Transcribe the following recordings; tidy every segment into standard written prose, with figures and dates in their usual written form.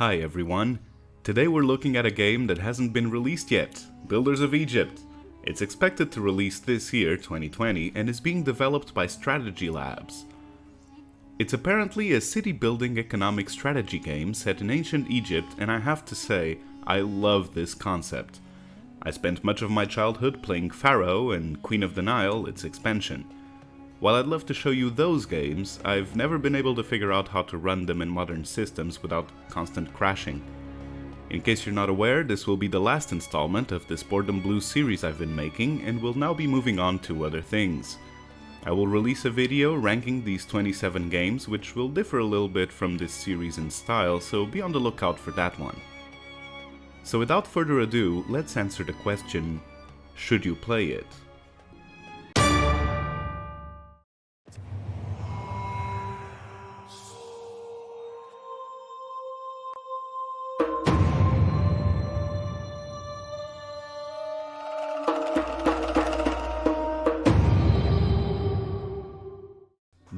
Hi everyone. Today we're looking at a game that hasn't been released yet, Builders of Egypt. It's expected to release this year, 2020, and is being developed by Strategy Labs. It's apparently a city-building economic strategy game set in ancient Egypt, and I have to say, I love this concept. I spent much of my childhood playing Pharaoh and Queen of the Nile, its expansion. While I'd love to show you those games, I've never been able to figure out how to run them in modern systems without constant crashing. In case you're not aware, this will be the last installment of this Boredom Blues series I've been making, and will now be moving on to other things. I will release a video ranking these 27 games, which will differ a little bit from this series in style, so be on the lookout for that one. So without further ado, let's answer the question, should you play it?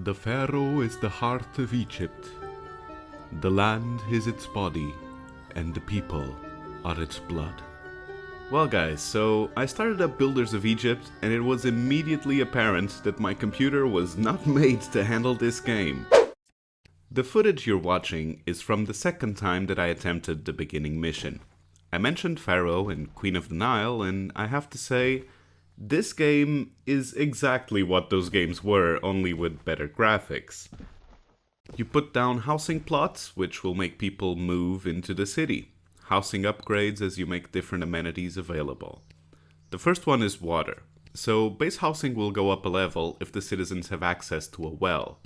The Pharaoh is the heart of Egypt. The land is its body, and the people are its blood. Well guys, so I started up Builders of Egypt, and it was immediately apparent that my computer was not made to handle this game. The footage you're watching is from the second time that I attempted the beginning mission. I mentioned Pharaoh and Queen of the Nile, and I have to say, this game is exactly what those games were, only with better graphics. You put down housing plots, which will make people move into the city. Housing upgrades as you make different amenities available. The first one is water. So base housing will go up a level if the citizens have access to a well.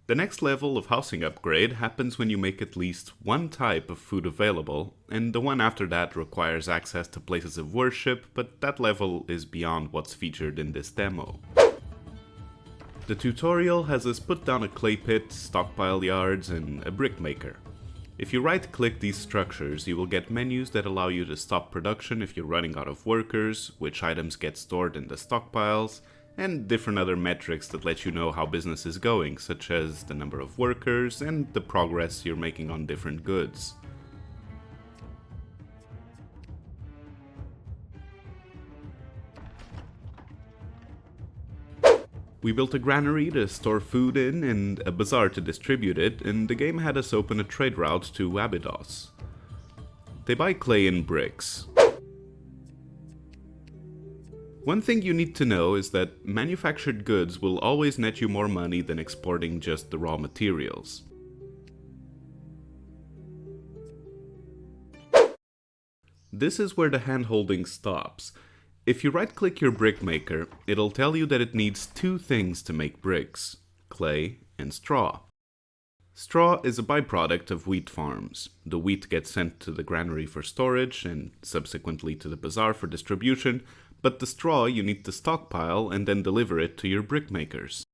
The next level of housing upgrade happens when you make at least one type of food available, and the one after that requires access to places of worship, but that level is beyond what's featured in this demo. The tutorial has us put down a clay pit, stockpile yards, and a brick maker. If you right-click these structures, you will get menus that allow you to stop production if you're running out of workers, which items get stored in the stockpiles, and different other metrics that let you know how business is going, such as the number of workers and the progress you're making on different goods. We built a granary to store food in and a bazaar to distribute it, and the game had us open a trade route to Abydos. They buy clay and bricks. One thing you need to know is that manufactured goods will always net you more money than exporting just the raw materials. This is where the hand-holding stops. If you right-click your brick maker, it'll tell you that it needs two things to make bricks: clay and straw. Straw is a byproduct of wheat farms. The wheat gets sent to the granary for storage and subsequently to the bazaar for distribution, but the straw you need to stockpile and then deliver it to your brick makers.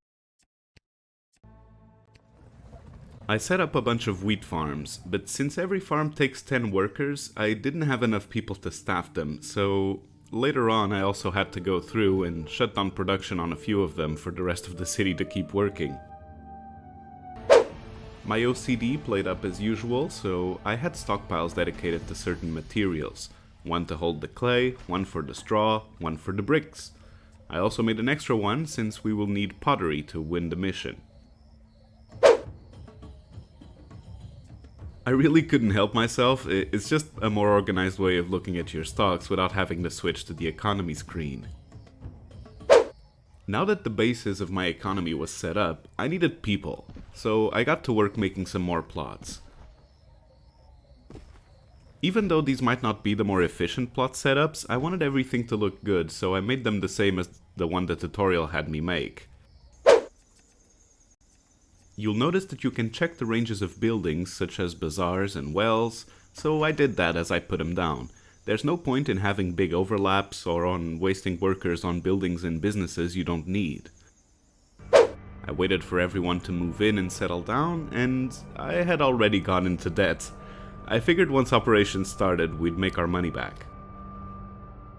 I set up a bunch of wheat farms, but since every farm takes 10 workers, I didn't have enough people to staff them, so later on I also had to go through and shut down production on a few of them for the rest of the city to keep working. My OCD played up as usual, so I had stockpiles dedicated to certain materials. One to hold the clay, one for the straw, one for the bricks. I also made an extra one since we will need pottery to win the mission. I really couldn't help myself. It's just a more organized way of looking at your stocks without having to switch to the economy screen. Now that the basis of my economy was set up, I needed people, so I got to work making some more plots. Even though these might not be the more efficient plot setups, I wanted everything to look good, so I made them the same as the one the tutorial had me make. You'll notice that you can check the ranges of buildings, such as bazaars and wells, so I did that as I put them down. There's no point in having big overlaps or on wasting workers on buildings and businesses you don't need. I waited for everyone to move in and settle down, and I had already gone into debt. I figured once operations started, we'd make our money back.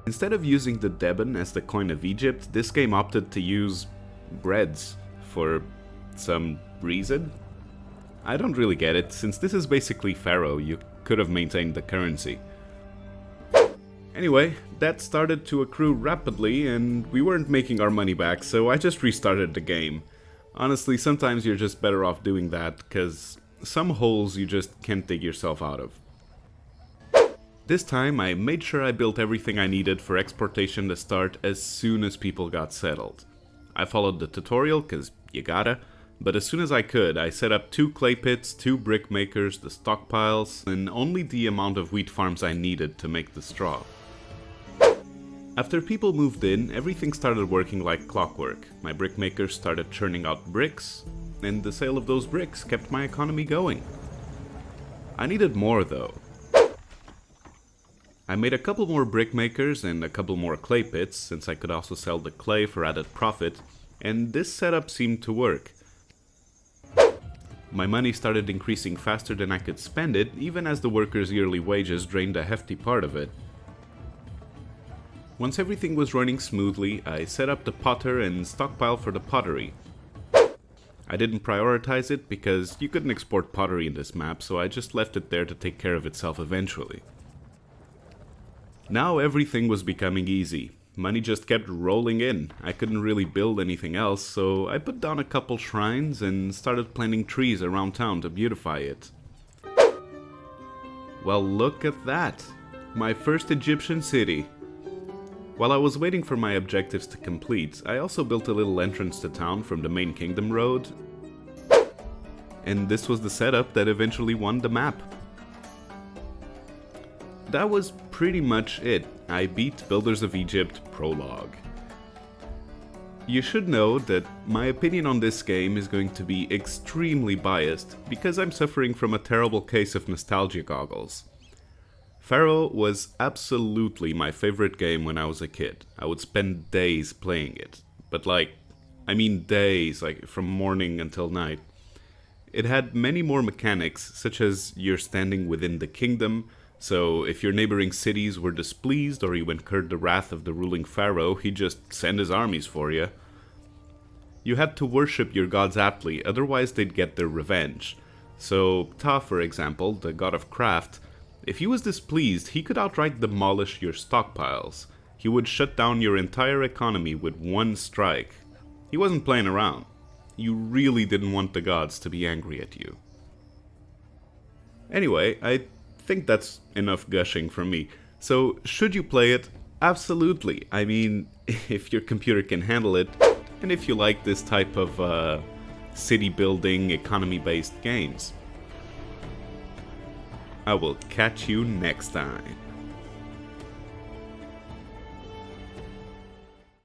Instead of using the Deben as the coin of Egypt, this game opted to use breads for some reason. I don't really get it. Since this is basically Pharaoh, you could have maintained the currency. Anyway, that started to accrue rapidly and we weren't making our money back, so I just restarted the game. Honestly, sometimes you're just better off doing that, because some holes you just can't dig yourself out of. This time I made sure I built everything I needed for exportation to start as soon as people got settled. I followed the tutorial, cause you gotta, but as soon as I could, I set up 2 clay pits, 2 brick makers, the stockpiles, and only the amount of wheat farms I needed to make the straw. After people moved in, everything started working like clockwork. My brick makers started churning out bricks, and the sale of those bricks kept my economy going. I needed more though. I made a couple more brick makers and a couple more clay pits, since I could also sell the clay for added profit, and this setup seemed to work. My money started increasing faster than I could spend it, even as the workers' yearly wages drained a hefty part of it. Once everything was running smoothly, I set up the potter and stockpile for the pottery. I didn't prioritize it because you couldn't export pottery in this map, so I just left it there to take care of itself eventually. Now everything was becoming easy. Money just kept rolling in. I couldn't really build anything else, so I put down a couple shrines and started planting trees around town to beautify it. Well, look at that! My first Egyptian city! While I was waiting for my objectives to complete, I also built a little entrance to town from the main kingdom road. And this was the setup that eventually won the map. That was pretty much it. I beat Builders of Egypt Prologue. You should know that my opinion on this game is going to be extremely biased because I'm suffering from a terrible case of nostalgia goggles. Pharaoh was absolutely my favorite game when I was a kid. I would spend days playing it. But I mean days, from morning until night. It had many more mechanics, such as you're standing within the kingdom, so if your neighboring cities were displeased or you incurred the wrath of the ruling pharaoh, he'd just send his armies for you. You had to worship your gods aptly, otherwise they'd get their revenge. So Ptah, for example, the god of craft, if he was displeased, he could outright demolish your stockpiles. He would shut down your entire economy with one strike. He wasn't playing around. You really didn't want the gods to be angry at you. Anyway, I think that's enough gushing from me. So, should you play it? Absolutely. I mean, if your computer can handle it, and if you like this type of city building, economy-based games. I will catch you next time.